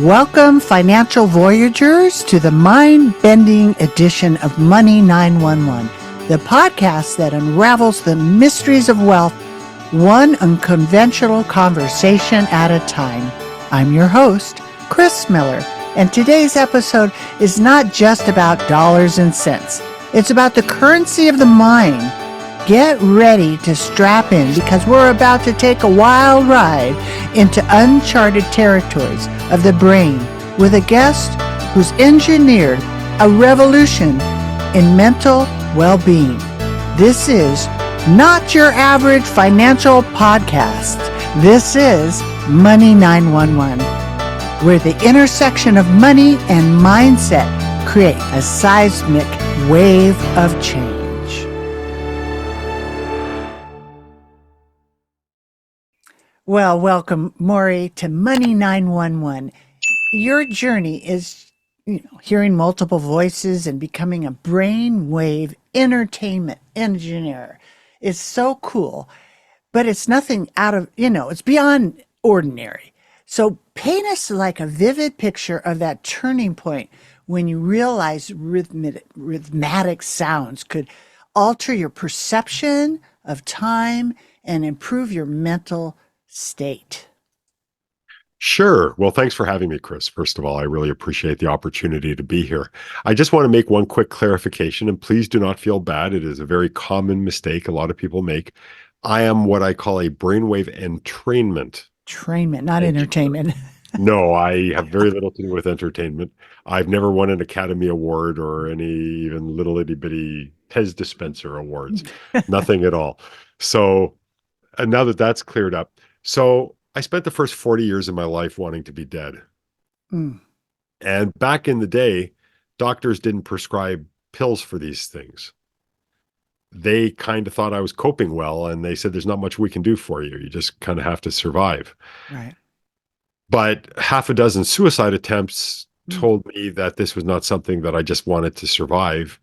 Welcome, financial voyagers, to the mind-bending edition of Money 911, the podcast that unravels the mysteries of wealth, one unconventional conversation at a time. I'm your host, Kris Miller, and today's episode is not just about dollars and cents. It's about the currency of the mind. Get ready to strap in because we're about to take a wild ride into uncharted territories of the brain with a guest who's engineered a revolution in mental well-being. This is not your average financial podcast. This is Money 911, where the intersection of money and mindset create a seismic wave of change. Well, welcome, Morry, to Money 911. Your journey is, hearing multiple voices and becoming a brainwave entertainment engineer. It's so cool, but it's nothing out of, it's beyond ordinary. So paint us like a vivid picture of that turning point when you realize rhythmic sounds could alter your perception of time and improve your mental state. Sure. Well, thanks for having me, Kris. First of all, I really appreciate the opportunity to be here. I just want to make one quick clarification, and please do not feel bad. It is a very common mistake a lot of people make. I am what I call a brainwave entrainment. Trainment, not entertainment. No, I have very little to do with entertainment. I've never won an Academy Award or any even little itty bitty Pez dispenser awards. Nothing at all. So now that that's cleared up, so I spent the first 40 years of my life wanting to be dead. Mm. And back in the day, doctors didn't prescribe pills for these things. They kind of thought I was coping well, and they said, there's not much we can do for you. You just kind of have to survive. Right. But half a dozen suicide attempts told me that this was not something that I just wanted to survive,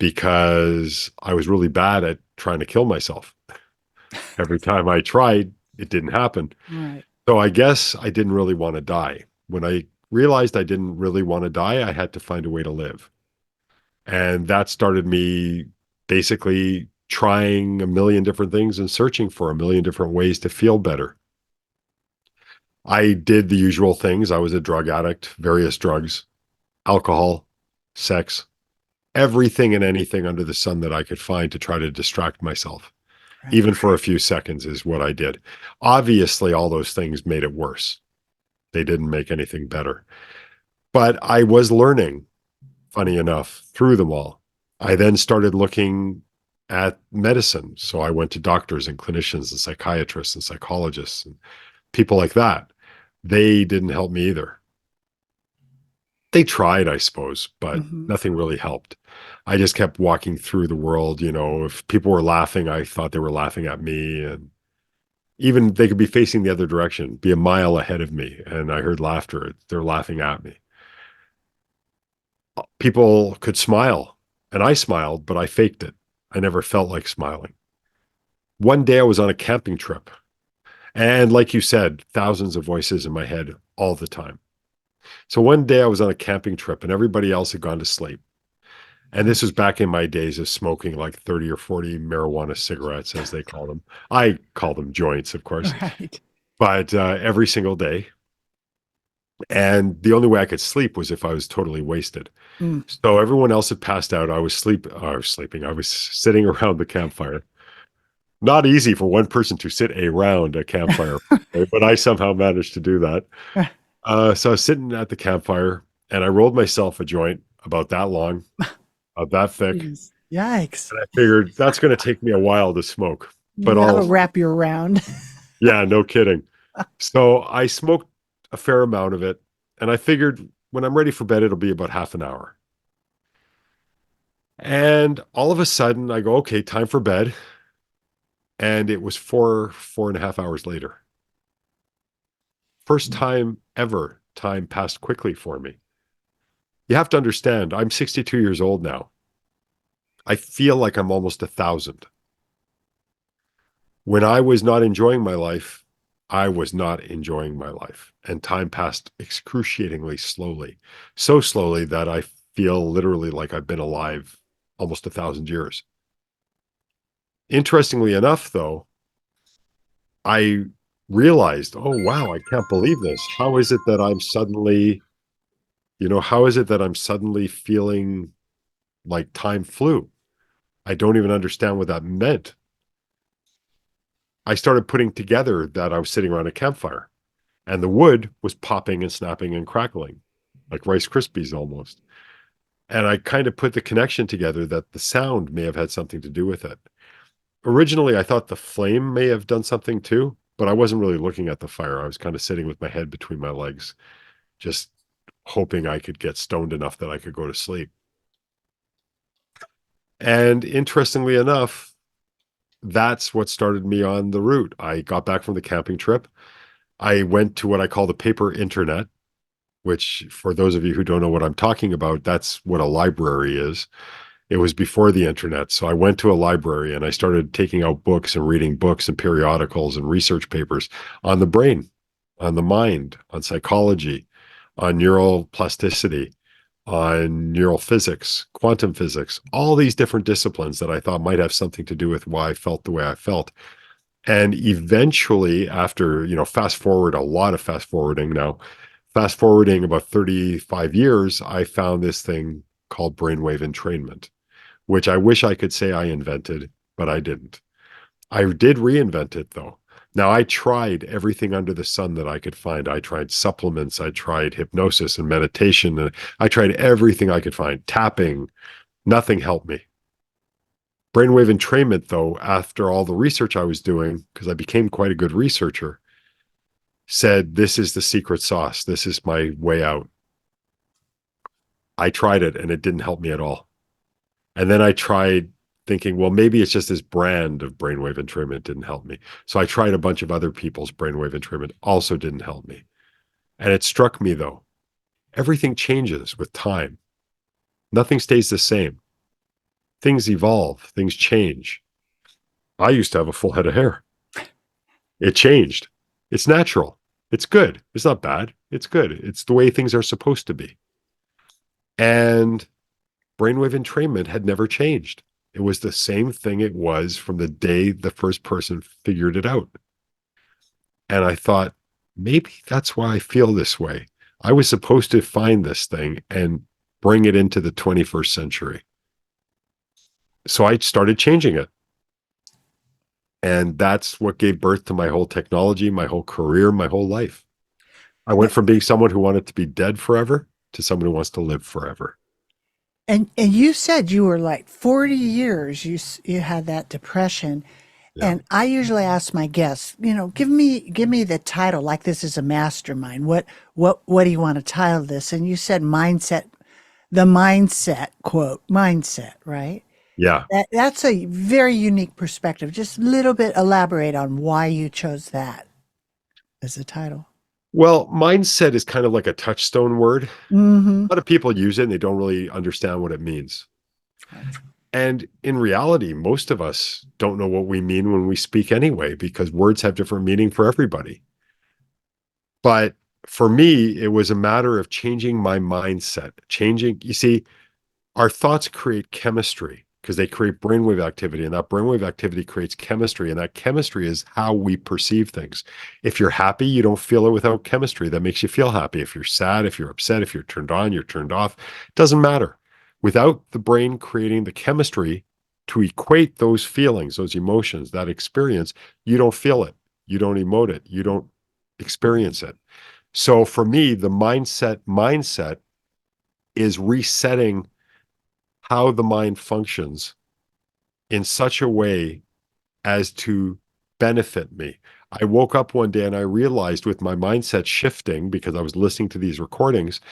because I was really bad at trying to kill myself. Every time I tried, it didn't happen. Right. So I guess I didn't really want to die. When I realized I didn't really want to die, I had to find a way to live. And that started me basically trying a million different things and searching for a million different ways to feel better. I did the usual things. I was a drug addict, various drugs, alcohol, sex, everything and anything under the sun that I could find to try to distract myself. Right. Even for a few seconds is what I did. Obviously, all those things made it worse. They didn't make anything better. But I was learning, funny enough, through them all. I then started looking at medicine. So I went to doctors and clinicians and psychiatrists and psychologists and people like that. They didn't help me either. They tried, I suppose, but nothing really helped. I just kept walking through the world. If people were laughing, I thought they were laughing at me. And even they could be facing the other direction, be a mile ahead of me. And I heard laughter. They're laughing at me. People could smile, and I smiled, but I faked it. I never felt like smiling. One day I was on a camping trip. And like you said, thousands of voices in my head all the time. So one day I was on a camping trip and everybody else had gone to sleep. And this was back in my days of smoking like 30 or 40 marijuana cigarettes, as they call them. I call them joints, of course. Right. But every single day. And the only way I could sleep was if I was totally wasted. So everyone else had passed out. I was sleeping. I was sitting around the campfire. Not easy for one person to sit around a campfire, but I somehow managed to do that. So I was sitting at the campfire and I rolled myself a joint about that long, about that thick. Jeez. Yikes. And I figured that's going to take me a while to smoke, but I'll wrap you around. Yeah, no kidding. So I smoked a fair amount of it and I figured when I'm ready for bed, it'll be about half an hour. And all of a sudden I go, okay, time for bed. And it was 4.5 hours later. First time ever, time passed quickly for me. You have to understand, I'm 62 years old now. I feel like I'm almost 1,000. When I was not enjoying my life, I was not enjoying my life, and time passed excruciatingly slowly, so slowly that I feel literally like I've been alive almost 1,000 years. Interestingly enough, though, I realized, oh, wow, I can't believe this. How is it that I'm suddenly, how is it that I'm suddenly feeling like time flew? I don't even understand what that meant. I started putting together that I was sitting around a campfire and the wood was popping and snapping and crackling like Rice Krispies almost. And I kind of put the connection together that the sound may have had something to do with it. Originally, I thought the flame may have done something too, but I wasn't really looking at the fire. I was kind of sitting with my head between my legs, just hoping I could get stoned enough that I could go to sleep. And interestingly enough, that's what started me on the route. I got back from the camping trip. I went to what I call the paper internet, which for those of you who don't know what I'm talking about, that's what a library is. It was before the internet. So I went to a library and I started taking out books and reading books and periodicals and research papers on the brain, on the mind, on psychology, on neural plasticity, on neural physics, quantum physics, all these different disciplines that I thought might have something to do with why I felt the way I felt. And eventually, after, fast forward, a lot of fast forwarding now, fast forwarding about 35 years, I found this thing called brainwave entrainment, which I wish I could say I invented, but I didn't. I did reinvent it though. Now, I tried everything under the sun that I could find. I tried supplements, I tried hypnosis and meditation, and I tried everything I could find, tapping. Nothing helped me. Brainwave entrainment, though, after all the research I was doing, because I became quite a good researcher, said, this is the secret sauce. This is my way out. I tried it and it didn't help me at all. And then I tried thinking, well, maybe it's just this brand of brainwave entrainment didn't help me. So I tried a bunch of other people's brainwave entrainment, also didn't help me. And it struck me, though, everything changes with time. Nothing stays the same. Things evolve, things change. I used to have a full head of hair. It changed. It's natural. It's good. It's not bad. It's good. It's the way things are supposed to be. And brainwave entrainment had never changed. It was the same thing it was from the day the first person figured it out. And I thought, maybe that's why I feel this way. I was supposed to find this thing and bring it into the 21st century. So I started changing it. And that's what gave birth to my whole technology, my whole career, my whole life. I went from being someone who wanted to be dead forever to someone who wants to live forever. And you said you were like 40 years you had that depression. Yeah. And I usually ask my guests, give me the title, like this is a mastermind. What do you want to title this? And you said mindset, the mindset quote, mindset, right? Yeah. That's a very unique perspective. Just a little bit elaborate on why you chose that as a title. Well, mindset is kind of like a touchstone word. Mm-hmm. A lot of people use it and they don't really understand what it means. And in reality, most of us don't know what we mean when we speak anyway, because words have different meaning for everybody. But for me, it was a matter of changing my mindset, you see, our thoughts create chemistry because they create brainwave activity, and that brainwave activity creates chemistry, and that chemistry is how we perceive things. If you're happy, you don't feel it without chemistry that makes you feel happy. If you're sad, if you're upset, if you're turned on, you're turned off, it doesn't matter. Without the brain creating the chemistry to equate those feelings, those emotions, that experience, you don't feel it, you don't emote it, you don't experience it. So for me, the mindset is resetting how the mind functions in such a way as to benefit me. I woke up one day and I realized with my mindset shifting, because I was listening to these recordings,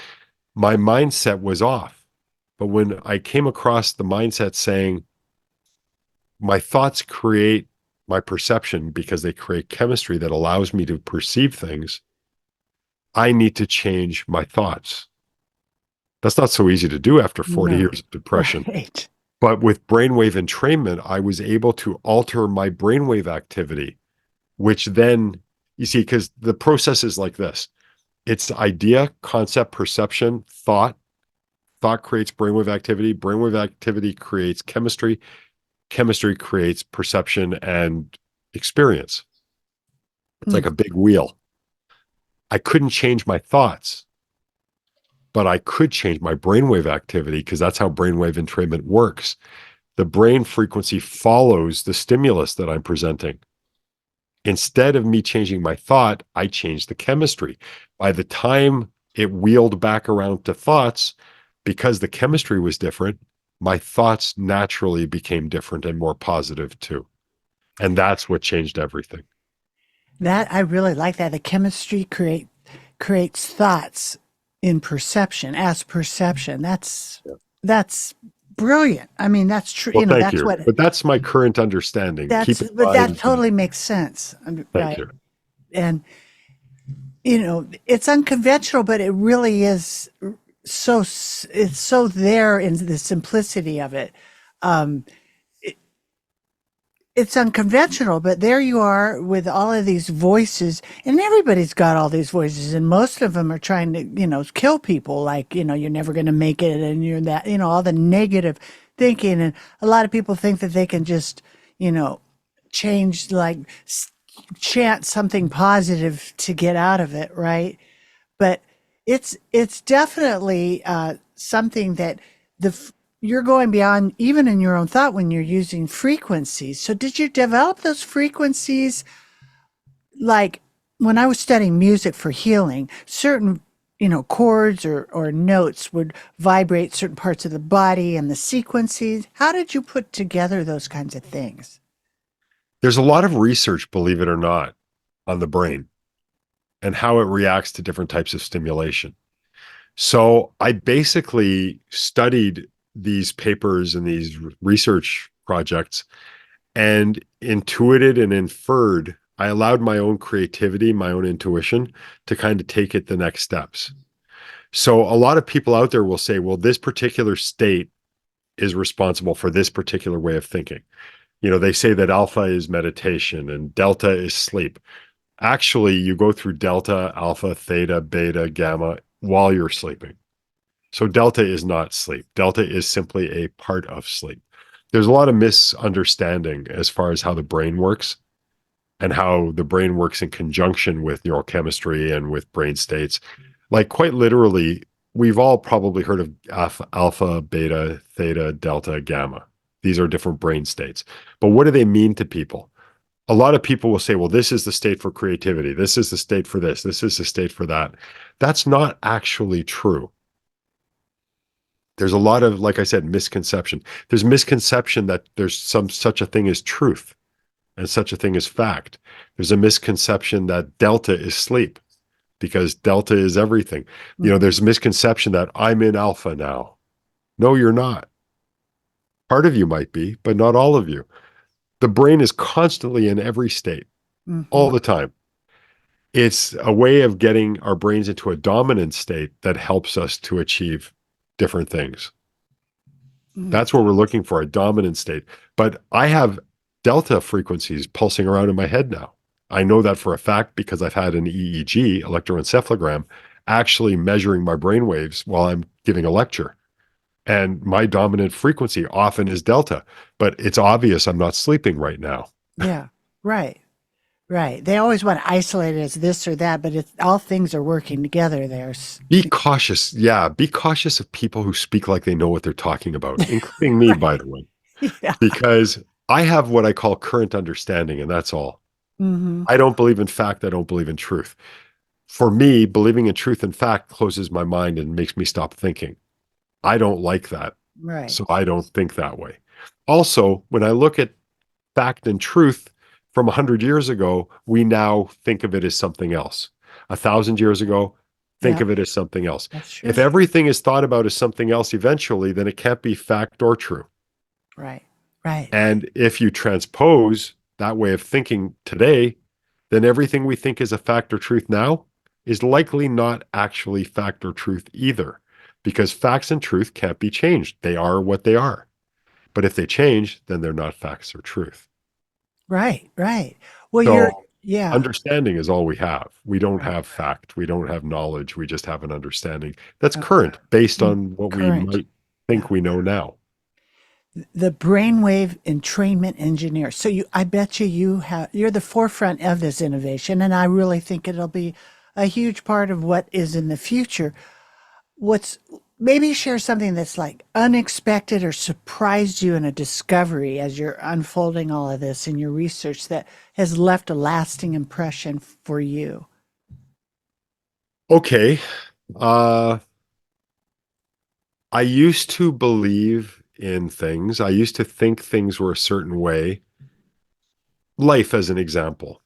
my mindset was off. But when I came across the mindset saying, my thoughts create my perception because they create chemistry that allows me to perceive things, I need to change my thoughts. That's not so easy to do after 40 No. years of depression. Right. But with brainwave entrainment, I was able to alter my brainwave activity, which then You see, because the process is like this. It's idea, concept, perception, thought. Thought creates brainwave activity creates chemistry, chemistry creates perception and experience. It's like Mm. a big wheel. I couldn't change my thoughts, but I could change my brainwave activity because that's how brainwave entrainment works. The brain frequency follows the stimulus that I'm presenting. Instead of me changing my thought, I changed the chemistry. By the time it wheeled back around to thoughts, because the chemistry was different, my thoughts naturally became different and more positive too. And that's what changed everything. That I really like that. The chemistry creates thoughts in perception as perception. Yeah. That's brilliant. I mean, that's true. Well, thank That's you. what But that's my current understanding. Keep in but that mind. totally makes sense. Thank Right. you. And it's unconventional, but it really is it's so there in the simplicity of it. Um, it's unconventional, but there you are with all of these voices, and everybody's got all these voices, and most of them are trying to, kill people. Like, you're never going to make it, and you're that, all the negative thinking. And a lot of people think that they can just, you know, change, like chant something positive to get out of it, right? But it's definitely something that you're going beyond even in your own thought when you're using frequencies. So did you develop those frequencies like when I was studying music for healing, certain chords or notes would vibrate certain parts of the body and the sequences. How did you put together those kinds of things? There's a lot of research, believe it or not, on the brain and how it reacts to different types of stimulation. So I basically studied these papers and these research projects and intuited and inferred. I allowed my own creativity, my own intuition to kind of take it the next steps. So a lot of people out there will say, well, this particular state is responsible for this particular way of thinking. They say that alpha is meditation and delta is sleep. Actually, you go through delta, alpha, theta, beta, gamma while you're sleeping. So delta is not sleep. Delta is simply a part of sleep. There's a lot of misunderstanding as far as how the brain works and how the brain works in conjunction with neurochemistry and with brain states. Like quite literally, we've all probably heard of alpha, beta, theta, delta, gamma. These are different brain states. But what do they mean to people? A lot of people will say, well, this is the state for creativity. This is the state for this. This is the state for that. That's not actually true. There's a lot of, like I said, misconception. There's misconception that there's such a thing as truth and such a thing as fact. There's a misconception that delta is sleep because delta is everything. Mhm. There's a misconception that I'm in alpha now. No, you're not. Part of you might be, but not all of you. The brain is constantly in every state, Mhm. all the time. It's a way of getting our brains into a dominant state that helps us to achieve different things. Mm. That's what we're looking for, a dominant state. But I have delta frequencies pulsing around in my head now. I know that for a fact because I've had an EEG, electroencephalogram, actually measuring my brain waves while I'm giving a lecture. And my dominant frequency often is delta, but it's obvious I'm not sleeping right now. Yeah. Right. Right. They always want to isolate it as this or that, but it's all things are working together there. Be cautious. Yeah, be cautious of people who speak like they know what they're talking about, including me, Right. by the way, Yeah. because I have what I call current understanding, and that's all. Hmm. I don't believe in fact. I don't believe in truth. For me, believing in truth and fact closes my mind and makes me stop thinking. I don't like that. Right. So I don't think that way. Also, when I look at fact and truth from 100 years ago, we now think of it as something else. 1,000 years ago, think Yeah, of it as something else. that's true. If everything is thought about as something else eventually, then it can't be fact or true. Right. Right. And if you transpose that way of thinking today, then everything we think is a fact or truth now is likely not actually fact or truth either, because facts and truth can't be changed. They are what they are. But if they change, then they're not facts or truth. Right. Right. Well, So, Yeah. Understanding is all we have. We don't Right. have fact. We don't have knowledge. We just have an understanding that's Okay. current based Mm, on what we current. might Yeah. think we know now. The brainwave entrainment engineer. So I bet you're the forefront of this innovation, and I really think it'll be a huge part of what is in the future. What's Maybe share something that's like unexpected or surprised you in a discovery as you're unfolding all of this in your research that has left a lasting impression for you. Okay. Uh, I used to believe in things. I used to think things were a certain way. Life, as an example.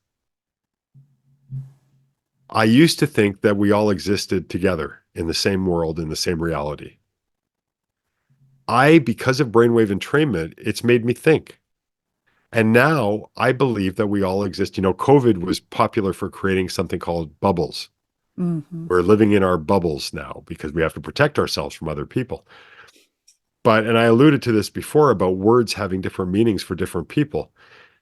I used to think that we all existed together in the same world, in the same reality. Because of brainwave entrainment, it's made me think. And now I believe that we all exist. COVID was popular for creating something called bubbles. Hmm. We're living in our bubbles now because we have to protect ourselves from other people. And I alluded to this before about words having different meanings for different people.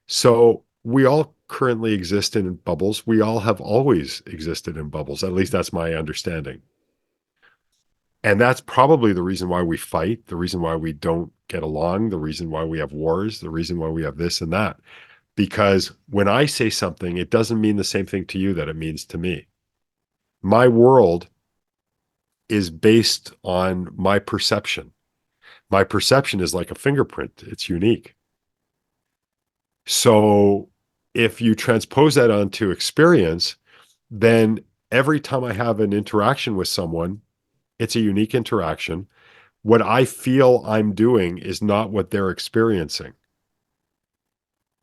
So we all currently exist in bubbles. We all have always existed in bubbles. At least that's my understanding. And that's probably the reason why we fight, the reason why we don't get along, the reason why we have wars, the reason why we have this and that. Because when I say something, it doesn't mean the same thing to you that it means to me. My world is based on my perception. My perception is like a fingerprint, it's unique. So if you transpose that onto experience, then every time I have an interaction with someone, it's a unique interaction. What I feel I'm doing is not what they're experiencing.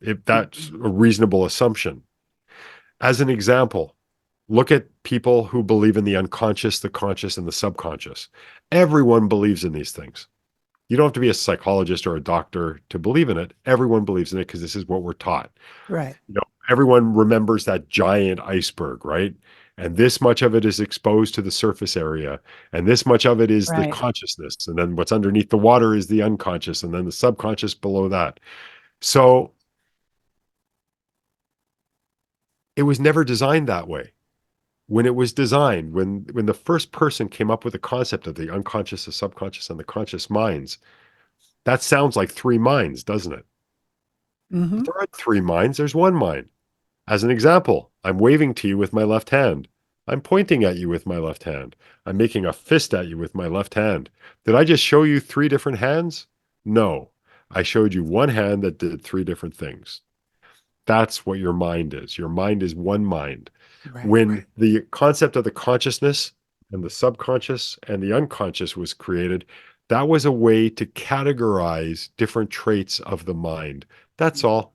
If that's a reasonable assumption. As an example, look at people who believe in the unconscious, the conscious, and the subconscious. Everyone believes in these things. You don't have to be a psychologist or a doctor to believe in it. Everyone believes in it because this is what we're taught. Right. Everyone remembers that giant iceberg, right? And this much of it is exposed to the surface area, and this much of it is the Right. consciousness. And then what's underneath the water is the unconscious, and then the subconscious below that. So it was never designed that way. When it was designed, when the first person came up with the concept of the unconscious, the subconscious, and the conscious minds, that sounds like three minds, doesn't it? But Hmm. there aren't three minds, there's one mind. As an example, I'm waving to you with my left hand. I'm pointing at you with my left hand. I'm making a fist at you with my left hand. Did I just show you three different hands? No. I showed you one hand that did three different things. That's what your mind is. Your mind is one mind. Right. When the concept of the consciousness and the subconscious and the unconscious was created, that was a way to categorize different traits of the mind. That's all.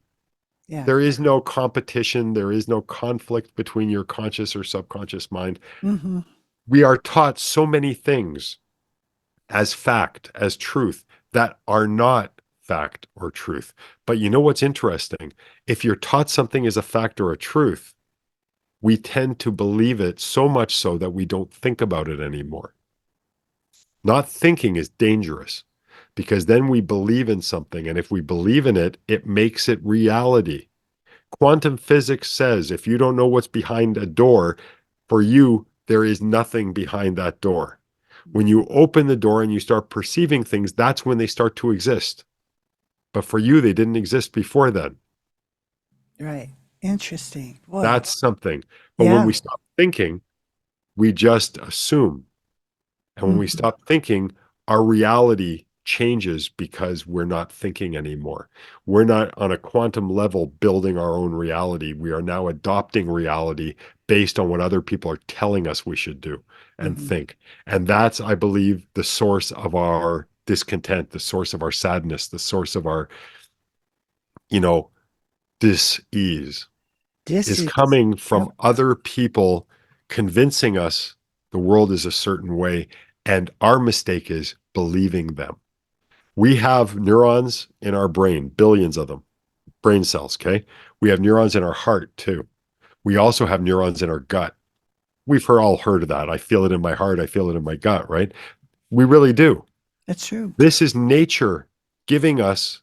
Yeah. There is no competition. There is no conflict between your conscious or subconscious mind. Hmm. We are taught so many things as fact, as truth, that are not fact or truth. But you know what's interesting? If you're taught something as a fact or a truth, we tend to believe it so much so that we don't think about it anymore. Not thinking is dangerous because then we believe in something. And if we believe in it, it makes it reality. Quantum physics says if you don't know what's behind a door, for you, there is nothing behind that door. When you open the door and you start perceiving things, that's when they start to exist. But for you, they didn't exist before then. Right. Interesting. Boy. That's something. But when we Yeah. stop thinking, we just assume. And when we Hmm. stop thinking, our reality changes because we're not thinking anymore. We're not on a quantum level building our own reality. We are now adopting reality based on what other people are telling us we should do and Hmm. think. And that's, I believe, the source of our discontent, the source of our sadness, the source of our, you know, dis-ease This is is, coming yep. from other people convincing us the world is a certain way. And our mistake is believing them. We have neurons in our brain, billions of them, brain cells, okay? We have neurons in our heart too. We also have neurons in our gut. All heard of that. I feel it in my heart. I feel it in my gut, right? We really do. That's true. This is nature giving us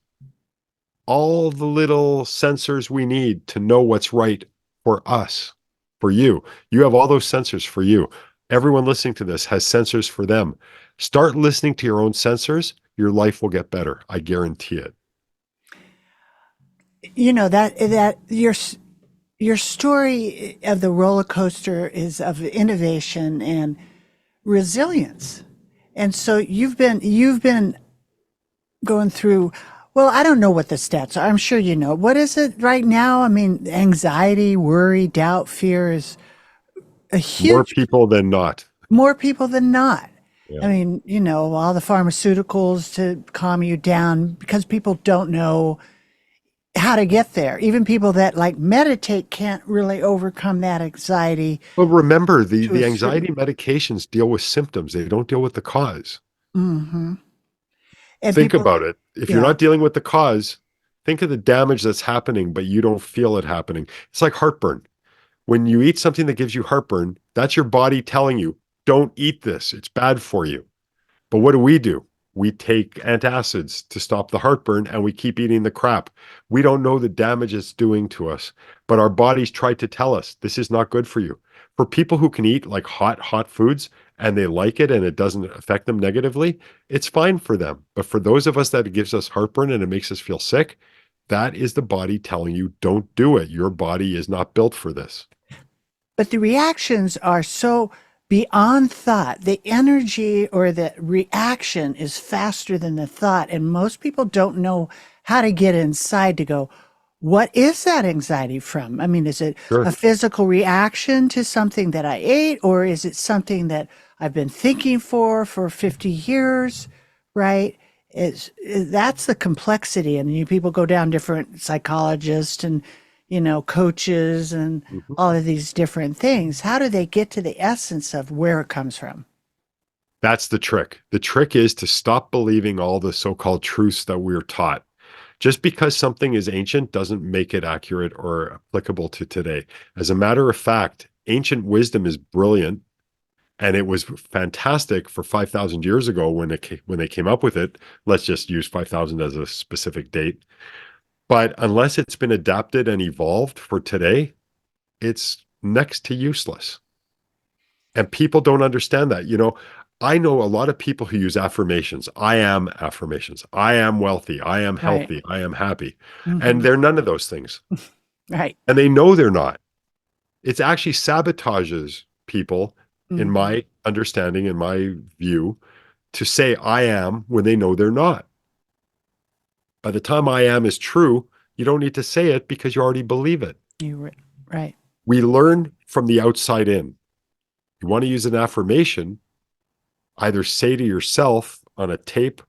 all the little sensors we need to know what's right for us, for you. You have all those sensors for you. Everyone listening to this has sensors for them. Start listening to your own sensors. Your life will get better. I guarantee it. You know that your story of the roller coaster is of innovation and resilience. And so you've been going through, well, I don't know what the stats are. I'm sure you know. What is it right now? I mean, anxiety, worry, doubt, fear is a More huge, people than not. more people than not. I Yeah. mean, all the pharmaceuticals to calm you down because people don't know how to get there. Even people that like meditate can't really overcome that anxiety Well, remember, the, to a the certain. anxiety medications deal with symptoms. They don't deal with the cause. Hmm. And Think people, about it. If you're yeah, not dealing with the cause, think of the damage that's happening, but you don't feel it happening. It's like heartburn. When you eat something that gives you heartburn, that's your body telling you, don't eat this. It's bad for you. But what do? We take antacids to stop the heartburn and we keep eating the crap. We don't know the damage it's doing to us, but our bodies try to tell us this is not good for you. For people who can eat like hot foods and they like it and it doesn't affect them negatively, it's fine for them. But for those of us that it gives us heartburn and it makes us feel sick, that is the body telling you, don't do it. Your body is not built for this. but the reactions are so beyond thought. The energy or the reaction is faster than the thought. And most people don't know how to get inside to go, what is that anxiety from? I mean, is it a Sure. physical reaction to something that I ate, or is it something that I've been thinking for 50 years, right? That's the complexity. And people go down different psychologists and, coaches and Mhm. all of these different things. How do they get to the essence of where it comes from? That's the trick. The trick is to stop believing all the so-called truths that we're taught. Just because something is ancient doesn't make it accurate or applicable to today. As a matter of fact, ancient wisdom is brilliant and it was fantastic for 5,000 years ago when they came up with it. Let's just use 5,000 as a specific date. But unless it's been adapted and evolved for today, it's next to useless. And people don't understand that. I know a lot of people who use affirmations. I am affirmations. I am wealthy. I am Right. healthy. I am happy. And Hmm. they're none of those things. Right. And they know they're not. It's actually sabotages people, in Hmm. my understanding, in my view, to say I am when they know they're not. By the time I am is true, you don't need to say it because you already believe it. Right. We learn from the outside in. You want to use an affirmation, either say to yourself on a tape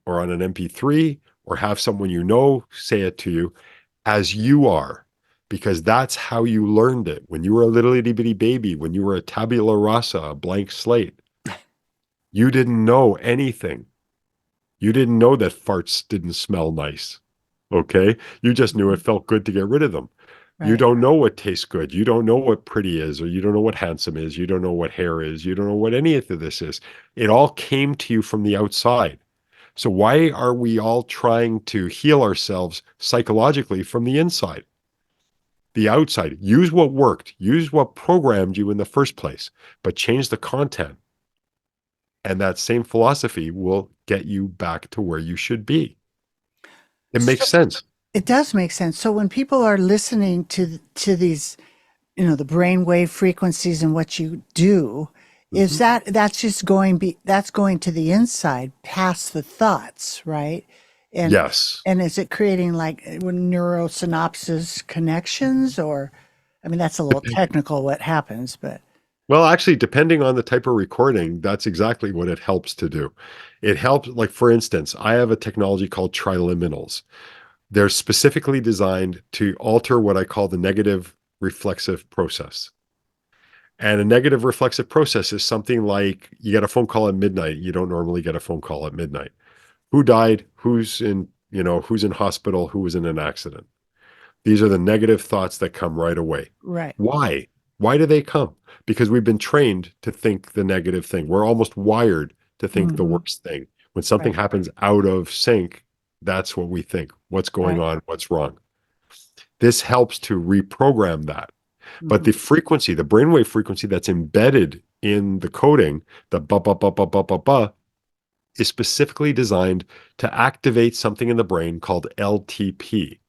or on an MP3, or have someone you know say it to you as you are, because that's how you learned it. When you were a little itty bitty baby, when you were a tabula rasa, a blank slate, you didn't know anything. You didn't know that farts didn't smell nice. Okay. You just knew it Mhm. felt good to get rid of them. You Right. don't know what tastes good. You don't know what pretty is, or you don't know what handsome is. You don't know what hair is. You don't know what any of this is. It all came to you from the outside. So why are we all trying to heal ourselves psychologically from the inside? The outside. Use what worked. Use what programmed you in the first place, but change the content. And that same philosophy will get you back to where you should be. It makes So sense. it does make sense. So when people are listening to these, the brainwave frequencies and what you do, is Mhm. that's going to the inside past the thoughts, right? And Yes. and is it creating like neurosynapses connections, or I mean that's a little technical what happens, but Well, actually, depending on the type of recording, that's exactly what it helps to do. It helps, like, for instance, I have a technology called triliminals. They're specifically designed to alter what I call the negative reflexive process. And a negative reflexive process is something like you get a phone call at midnight. You don't normally get a phone call at midnight. Who died? Who's in hospital? Who was in an accident? These are the negative thoughts that come right away. right. Why? Why do they come? Because we've been trained to think the negative thing. We're almost wired to think the Hmm. worst thing. When something Right. happens out of sync, that's what we think. What's going Right. on? What's wrong? This helps to reprogram that. But Mhm. the frequency, the brainwave frequency that's embedded in the coding, the ba ba ba ba ba ba ba, is specifically designed to activate something in the brain called LTP.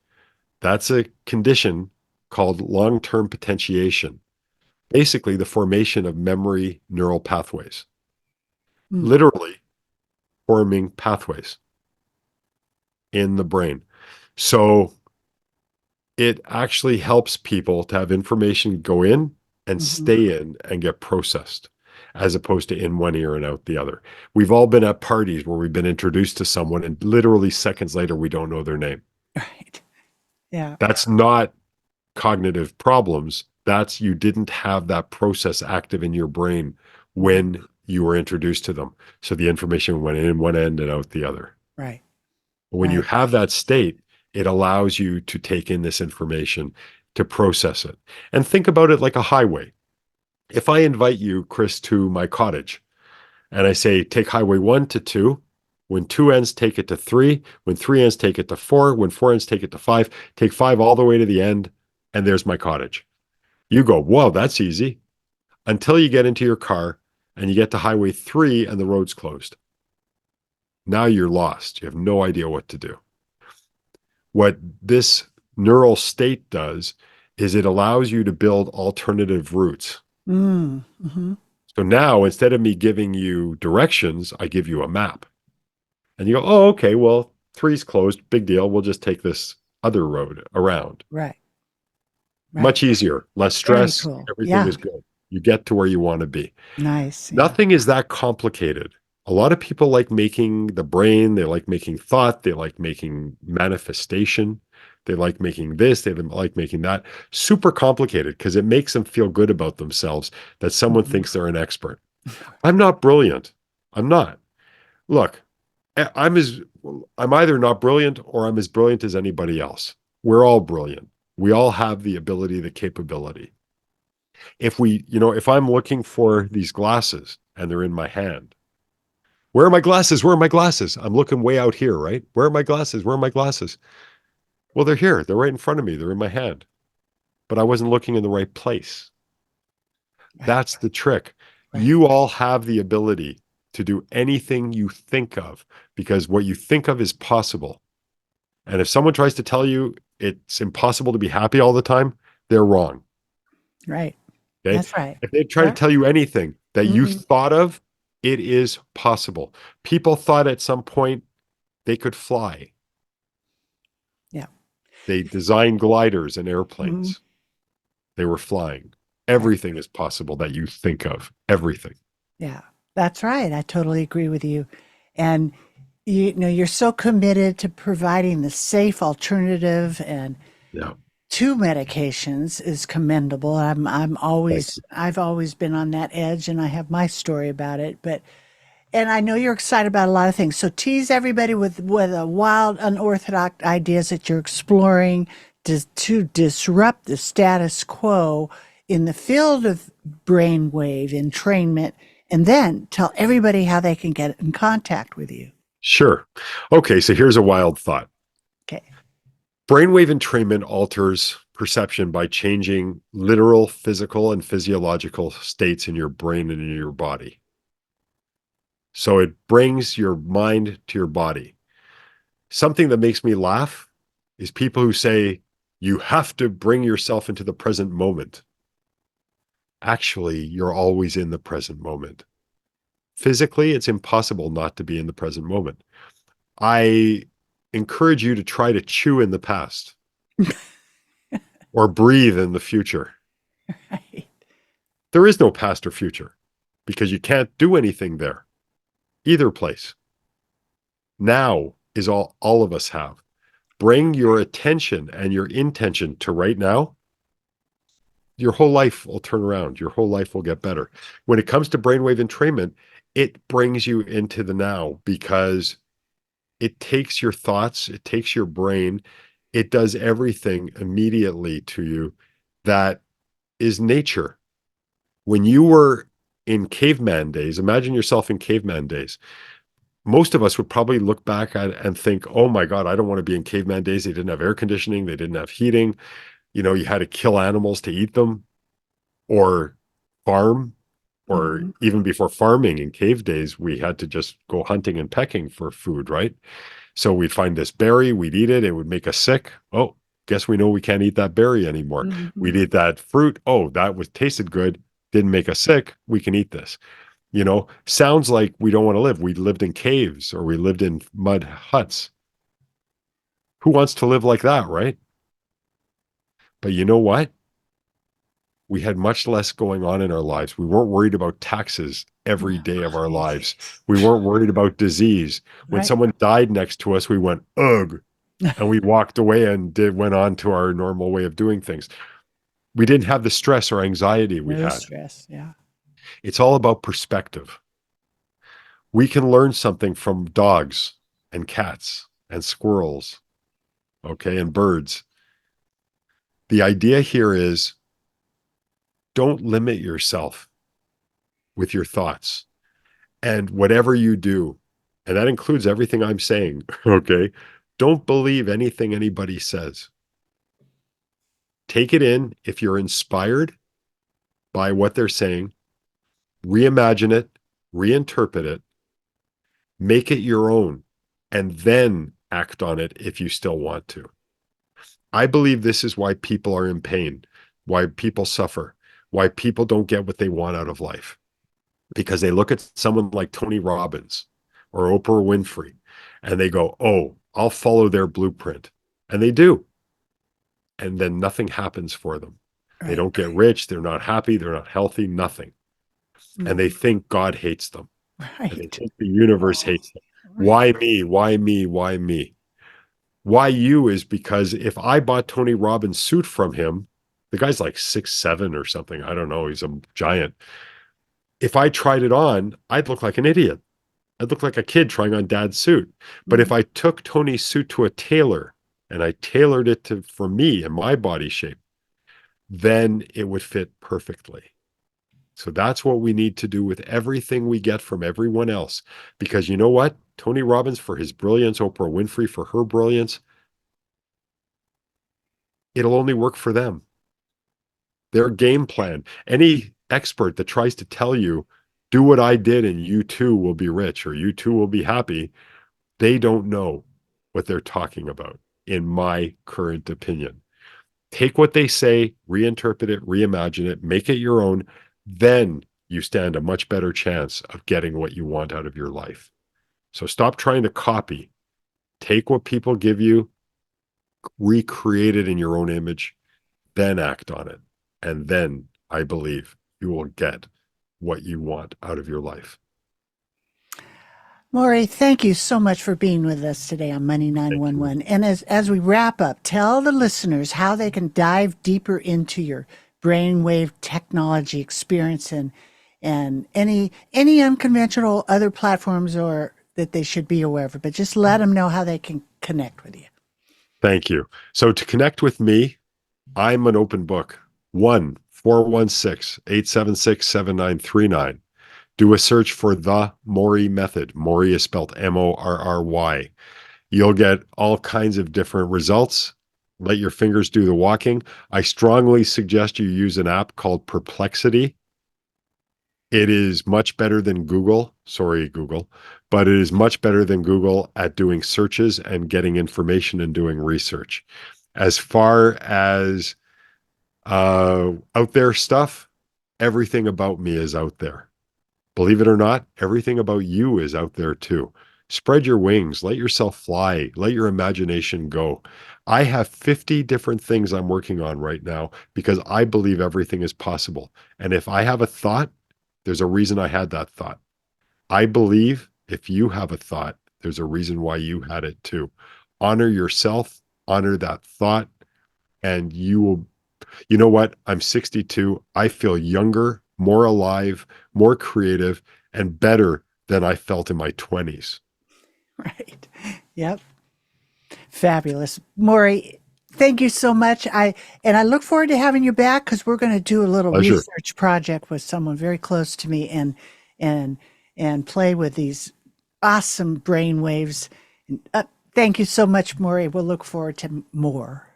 That's a condition called long-term potentiation, basically the formation of memory neural pathways, Mm. literally forming pathways in the brain. So it actually helps people to have information go in and Mhm. stay in and get processed, as opposed to in one ear and out the other. We've all been at parties where we've been introduced to someone and literally seconds later, we don't know their name. Right. Yeah. That's not cognitive problems. That's you didn't have that process active in your brain Mhm. when you were introduced to them. So the information went in one end and out the other. Right. When you Right. have that state, it allows you to take in this information, to process it. And think about it like a highway. If I invite you, Kris, to my cottage and I say, take highway 1 to 2, when 2 ends, take it to 3, when 3 ends, take it to 4, when 4 ends, take it to 5, take 5 all the way to the end, and there's my cottage. You go, whoa, that's easy. Until you get into your car and you get to highway 3 and the road's closed. Now you're lost. You have no idea what to do. What this neural state does is it allows you to build alternative routes. Mm-hmm. So now instead of me giving you directions, I give you a map. And you go, oh, okay, well, 3's closed. Big deal. We'll just take this other road around. Right. Right. Much easier, less Very stress. cool. Everything Yeah. is good. You get to where you want to be. Nice. Yeah. Nothing is that complicated. A lot of people like making the brain, they like making thought, they like making manifestation, they like making this, they like making that super complicated because it makes them feel good about themselves that someone Mhm. thinks they're an expert. I'm not brilliant. I'm not. Look, I'm as I'm either not brilliant or I'm as brilliant as anybody else. We're all brilliant. We all have the ability, the capability. If I'm looking for these glasses and they're in my hand, where are my glasses? Where are my glasses? I'm looking way out here, right? Where are my glasses? Where are my glasses? Well, they're here. They're right in front of me. They're in my hand. But I wasn't looking in the right place. Right. That's the trick. Right. You all have the ability to do anything you think of because what you think of is possible. And if someone tries to tell you it's impossible to be happy all the time, they're wrong. Right. Okay. That's right. If they try to Yeah. tell you anything that you Hmm. thought of, it is possible. People thought at some point they could fly. Yeah. They designed gliders and Hmm. airplanes. They were flying. Right. Everything is possible that you think of. Everything. Yeah. That's right. I totally agree with you. And you're so committed to providing the safe alternative and Yeah. to medications is commendable. Thank you. I've always been on that edge and I have my story about it, but and I know you're excited about a lot of things. So tease everybody with a wild, unorthodox ideas that you're exploring to disrupt the status quo in the field of brainwave entrainment, and then tell everybody how they can get in contact with you. Sure. Okay. So here's a wild thought. Okay. Brainwave entrainment alters perception by changing literal physical and physiological states in your brain and in your body. So it brings your mind to your body. Something that makes me laugh is people who say, you have to bring yourself into the present moment. Actually, you're always in the present moment. Physically, it's impossible not to be in the present moment. I encourage you to try to chew in the past or breathe in the future. Right. There is no past or future because you can't do anything there, either place. Now is all of us have. Bring your attention and your intention to right now. Your whole life will turn around. Your whole life will get better. When it comes to brainwave entrainment, it brings you into the now because it takes your thoughts, it takes your brain, it does everything immediately to you that is nature. When you were in caveman days, imagine yourself in caveman days. Most of us would probably look back at it and think, oh my God, I don't want to be in caveman days. They didn't have air conditioning, they didn't have heating. You had to kill animals to eat them. or farm, or Mm-hmm. even before farming in cave days, we had to just go hunting and pecking for food, right? So we'd find this berry, we'd eat it, it would make us sick. Oh, guess we know we can't eat that berry anymore. Mm-hmm. We'd eat that fruit. Oh, that was tasted good, didn't make us sick. We can eat this. Sounds like we don't want to live. We lived in caves or we lived in mud huts. Who wants to live like that, right? But you know what? We had much less going on in our lives. We weren't worried about taxes every day of our lives. We weren't worried about disease. When Right. someone died next to us, we went, ugh, and we walked away and went on to our normal way of doing things. We didn't have the stress or anxiety we No had. stress. Yeah. It's all about perspective. We can learn something from dogs and cats and squirrels, okay, and birds. The idea here is don't limit yourself with your thoughts and whatever you do. And that includes everything I'm saying, okay? Don't believe anything anybody says. Take it in if you're inspired by what they're saying, reimagine it, reinterpret it, make it your own, and then act on it if you still want to. I believe this is why people are in pain, why people suffer, why people don't get what they want out of life. Because they look at someone like Tony Robbins or Oprah Winfrey and they go, oh, I'll follow their blueprint. And they do. And then nothing happens for them. They Right. don't get rich. They're not happy. They're not healthy, nothing. And they Mm-hmm. think God hates them. And they Right. think the universe Oh, hates them. right. Why me? Why me? Why me? Why you is because if I bought Tony Robbins' suit from him, the guy's like 6'7" or something. I don't know. He's a giant. If I tried it on, I'd look like an idiot. I'd look like a kid trying on dad's suit. But Mm-hmm. if I took Tony's suit to a tailor and I tailored it for me and my body shape, then it would fit perfectly. So that's what we need to do with everything we get from everyone else. Because you know what? Tony Robbins for his brilliance, Oprah Winfrey for her brilliance, it'll only work for them. Their game plan. Any expert that tries to tell you, do what I did and you too will be rich or you too will be happy, they don't know what they're talking about, in my current opinion. Take what they say, reinterpret it, reimagine it, make it your own. Then you stand a much better chance of getting what you want out of your life. So stop trying to copy. Take what people give you, recreate it in your own image, then act on it. And then I believe you will get what you want out of your life. Morry, thank you so much for being with us today on Money Thank you. 911. And as we wrap up, tell the listeners how they can dive deeper into your brainwave technology experience and any unconventional other platforms or that they should be aware of. But just let them know how they can connect with you. Thank you. So to connect with me, I'm an open book. 1-416-876-7939. Do a search for the Morry method. Morry is spelled Morry. You'll get all kinds of different results. Let your fingers do the walking. I strongly suggest you use an app called Perplexity. It is much better than Google. Sorry, Google, but it is much better than Google at doing searches and getting information and doing research. As far as out there stuff, everything about me is out there. Believe it or not, everything about you is out there too. Spread your wings, let yourself fly, let your imagination go. I have 50 different things I'm working on right now because I believe everything is possible. And if I have a thought, there's a reason I had that thought. I believe if you have a thought, there's a reason why you had it too. Honor yourself, honor that thought, and you will. You know what? I'm 62. I feel younger, more alive, more creative, and better than I felt in my 20s. Right. Yep. Fabulous. Morry, thank you so much. I look forward to having you back because we're going to do a little Pleasure. research project with someone very close to me and and play with these awesome brain waves. Thank you so much, Morry. We'll look forward to more.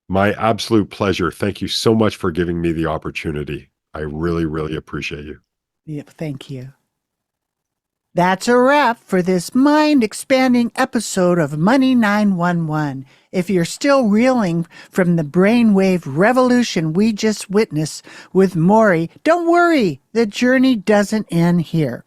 My absolute pleasure. Thank you so much for giving me the opportunity. I really, really appreciate you. Yep, thank you. That's a wrap for this mind-expanding episode of Money 911. If you're still reeling from the brainwave revolution we just witnessed with Morry, don't worry, the journey doesn't end here.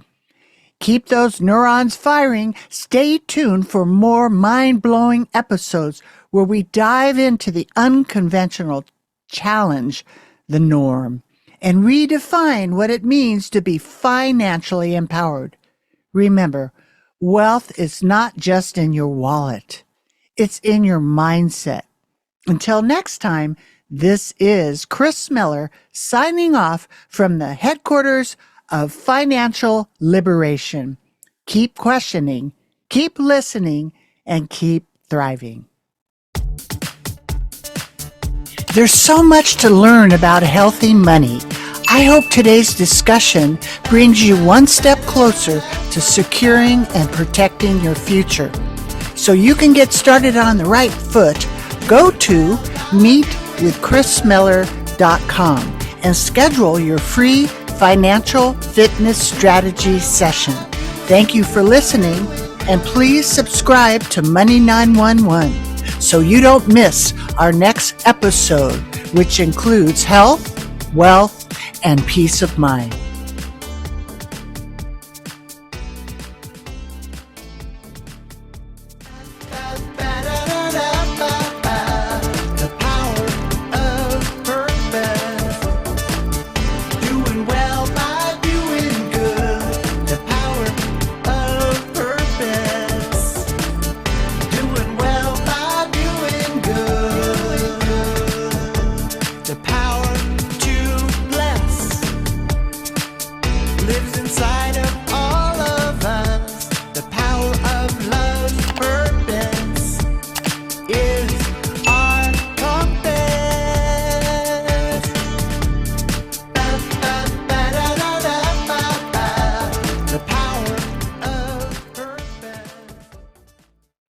Keep those neurons firing. Stay tuned for more mind-blowing episodes where we dive into the unconventional, challenge the norm, and redefine what it means to be financially empowered. Remember, wealth is not just in your wallet. It's in your mindset. Until next time, this is Kris Miller signing off from the headquarters of Financial Liberation. Keep questioning, keep listening, and keep thriving. There's so much to learn about healthy money. I hope today's discussion brings you one step closer to securing and protecting your future. So you can get started on the right foot, go to meetwithkrismiller.com and schedule your free financial fitness strategy session. Thank you for listening, and please subscribe to Money 911 so you don't miss our next episode, which includes health, wealth, and peace of mind.